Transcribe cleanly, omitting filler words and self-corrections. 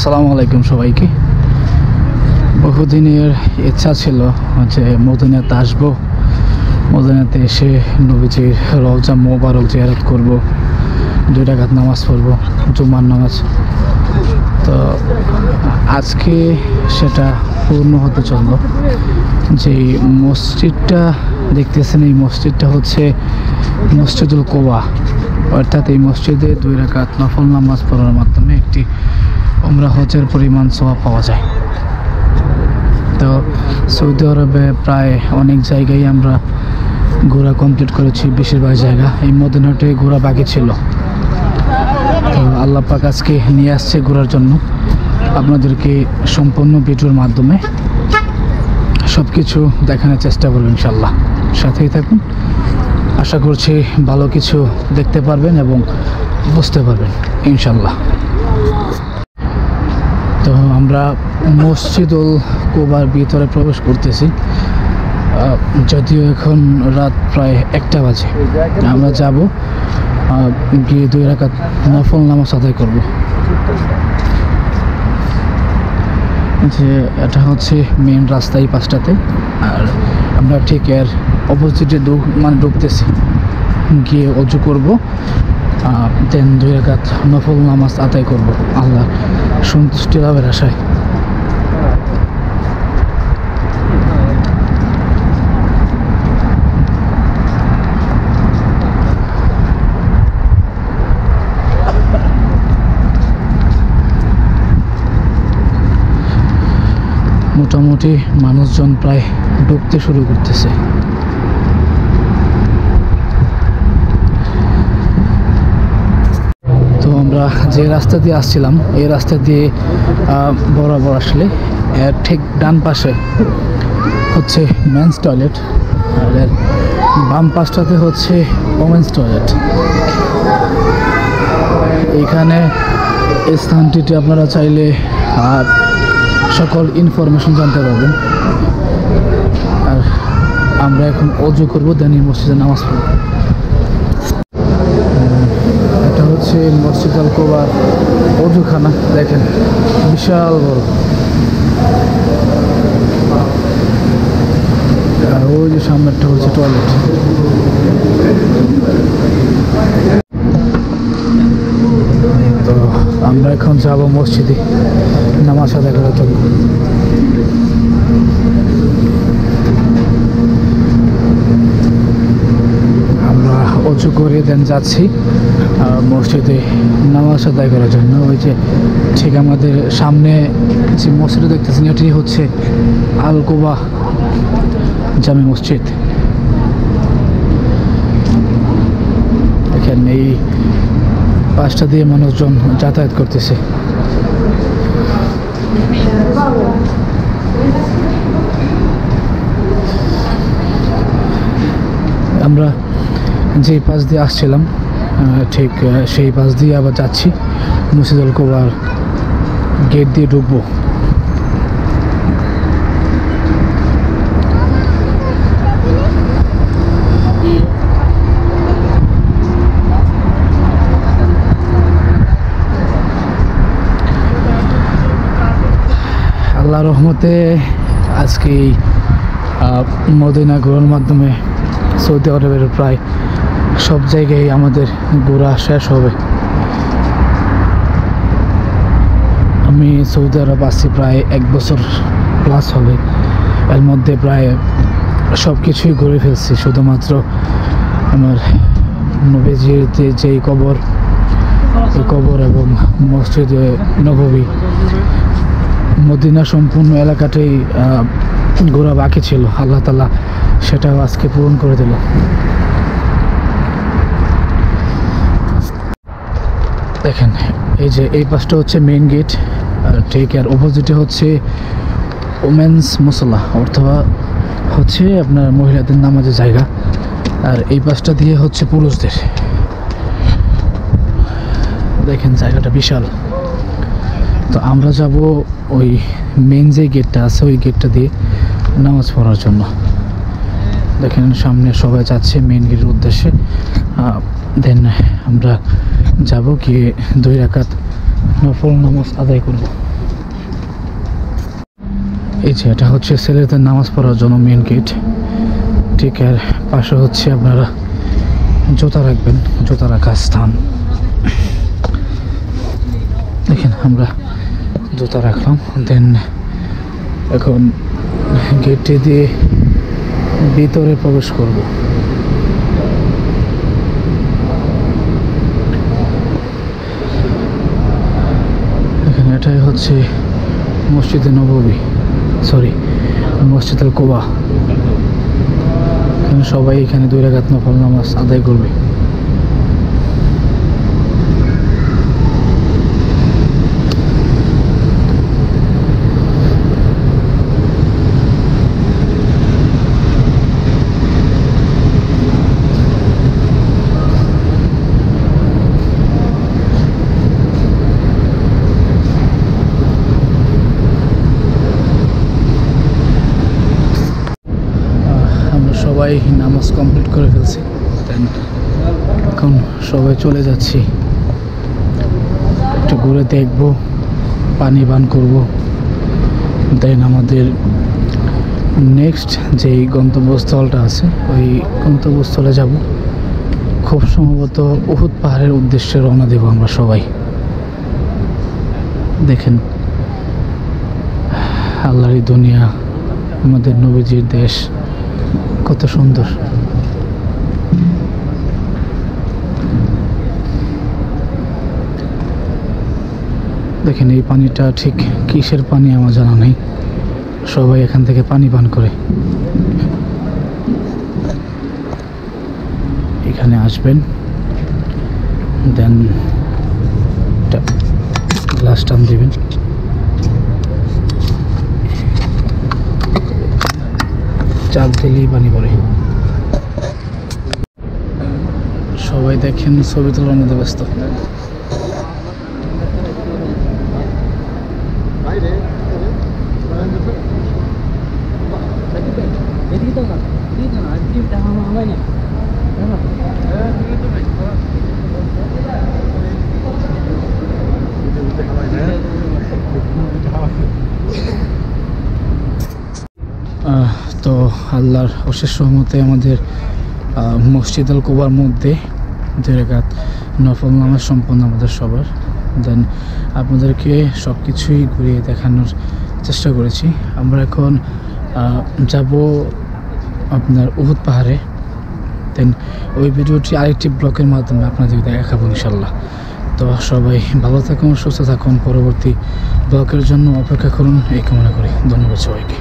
আসসালামু আলাইকুম সবাইকে। বহুদিনের ইচ্ছা ছিল যে মদিনাতে আসবো, মদিনাতে এসে নবীজির রওজা মোবারক জিয়ারত করব, 2 রাকাত নামাজ পড়ব, জুমার নামাজ। তো আজকে সেটা পূর্ণ হতে চললো। যে মসজিদটা দেখতেছেন, এই মসজিদটা হচ্ছে মসজিদুল কোবা, অর্থাৎ এই মসজিদে 2 রাকাত নফল নামাজ পড়ার মাধ্যমে একটি উমরা হজের পরিমাণ সওয়াব পাওয়া যায়। তো সৌদি আরবে প্রায় অনেক জায়গায় আমরা ঘোরা কমপ্লিট করেছি, বেশিরভাগ জায়গা। এই মদিনাতে ঘোরা বাকি ছিল। তো আল্লাহ পাক আজকে নিয়ে আসছে ঘোরার জন্য। আপনাদেরকে সম্পূর্ণ ভিডিওর মাধ্যমে সব কিছু দেখানোর চেষ্টা করব ইনশাল্লাহ। সাথেই থাকুন, আশা করছি ভালো কিছু দেখতে পারবেন এবং বুঝতে পারবেন ইনশাল্লাহ। তো আমরা মসজিদুল কোবার ভিতরে প্রবেশ করতেছি। যদিও এখন রাত প্রায় 1টা বাজে। আমরা যাব, গিয়ে 2 রাকাত নফল নামাজ আদায় করব। যে এটা হচ্ছে মেন রাস্তা এই পাশটাতে, আর আমরা ঠিক এর অপোজিটে ঢুকতেছি। গিয়ে অজু করব, দেন 2 রাকাত নফল নামাজ আদায় করব আল্লাহ সন্তুষ্টি লাভের আশায়। মোটামুটি মানুষজন প্রায় ঢুকতে শুরু করতেছে। তো আমরা যে রাস্তা দিয়ে আসছিলাম, এই রাস্তা দিয়ে বরাবর আসলে এর ঠিক ডান পাশে হচ্ছে মেন্স টয়লেট, আর এর বাম পাশটাতে হচ্ছে ওমেন্স টয়লেট। এইখানে এই স্থানটিতে আপনারা চাইলে সকল ইনফরমেশন জানতে পারবেন। আর আমরা এখন অজু করবো, দেন মসজিদে নামাজ পড়ব। এটা হচ্ছে মসজিদ আল কোবার অজুখানা। দেখেন, বিশাল বড়। আর ওই যে সামনেরটা হচ্ছে টয়লেট। তো আমরা এখন যাব মসজিদে নামাজ আদায় করার জন্য। আমরা অজু করে দেন যাচ্ছি মসজিদে নামাজ আদায় করার জন্য। ওই যে ঠিক আমাদের সামনে যে মসজিদটা দেখতেছেন, এটি হচ্ছে আল কোবা জামে মসজিদ। এখানে এই পাশটা দিয়ে মানুষজন যাতায়াত করতেছে। আমরা যে পাশ দিয়ে আসছিলাম ঠিক সেই পাশ দিয়ে আবার যাচ্ছি। মসজিদুল কোবার গেট দিয়ে ঢুকবো। আল্লাহর রহমতে আজকে মদিনা ঘোরার মাধ্যমে সৌদি আরবের প্রায় সব জায়গায় আমাদের ঘোরা শেষ হবে। আমি সৌদি আরব আসছি প্রায় 1 বছর প্লাস হবে। এর মধ্যে প্রায় সব কিছুই ঘুরে ফেলছি। শুধুমাত্র আমার নবীজির যেই কবর, এই কবর এবং মসজিদে নববী, মদিনা সম্পূর্ণ এলাকাটাই ঘোরা বাকি ছিল। আল্লাহ তাআলা সেটাও আজকে পূরণ করে দিল। দেখেন, এই যে এই পাশটা হচ্ছে মেইন গেট, আর ঠিক আর অপোজিটে হচ্ছে ওমেন্স মুসল্লা, অথবা হচ্ছে আপনার মহিলাদের নামাজের জায়গা। আর এই পাশটা দিয়ে হচ্ছে পুরুষদের। দেখেন জায়গাটা বিশাল। তো আমরা যাব ওই মেন যে গেটটা আছে, ওই গেটটা দিয়ে নামাজ পড়ার জন্য। দেখেন সামনে সবাই যাচ্ছে মেন গেটের উদ্দেশ্যে। দেন আমরা যাব, গিয়ে 2 রাকাত নফল নামাজ আদায় করব। এই যে এটা হচ্ছে ছেলেদের নামাজ পড়ার জন্য মেন গেট, ঠিক এর পাশে হচ্ছে আপনারা জুতা রাখবেন, জুতা রাখার স্থান। দেখেন আমরা জুতা রাখলাম, দেন এখন গেটটি দিয়ে ভিতরে প্রবেশ করব। এখানে এটাই হচ্ছে মসজিদে নববী, সরি মসজিদুল কুবা। এখানে সবাই এখানে 2 রাকাত নফল নামাজ আদায় করবে। সবাই নামাজ কমপ্লিট করে ফেলছি, দেন এখন সবাই চলে যাচ্ছি, একটু ঘুরে দেখবো, পানি পান করব, দেন আমাদের নেক্সট যেই গন্তব্যস্থলটা আছে ওই গন্তব্যস্থলে যাব। খুব সম্ভবত উহুদ পাহাড়ের উদ্দেশ্যে রওনা দেব আমরা সবাই। দেখেন আল্লাহর দুনিয়া, আমাদের নবীজির দেশ কত সুন্দর। দেখেন এই পানিটা ঠিক কিসের পানি আমার জানা নেই, সবাই এখান থেকে পানি পান করে। এখানে আসবেন, দেন গ্লাস টান দিবেন, চাপ দিলেই পানি পড়ে। সবাই দেখেন ছবি তোলার মধ্যে ব্যস্ত। তো আল্লাহর অশেষ রহমতে আমাদের মসজিদুল কুবার মধ্যে 2 রাকাত নফল নামাজ সম্পন্ন আমাদের সবার। দেন আপনাদেরকে সব কিছুই ঘুরিয়ে দেখানোর চেষ্টা করেছি। আমরা এখন যাব আপনার উহুদ পাহাড়ে, দেন ওই ভিডিওটি আরেকটি ব্লগের মাধ্যমে আপনাদেরকে দেখাবো ইনশাল্লাহ। তো সবাই ভালো থাকুন, সুস্থ থাকুন, পরবর্তী ব্লগের জন্য অপেক্ষা করুন এই কামনা করি। ধন্যবাদ সবাইকে।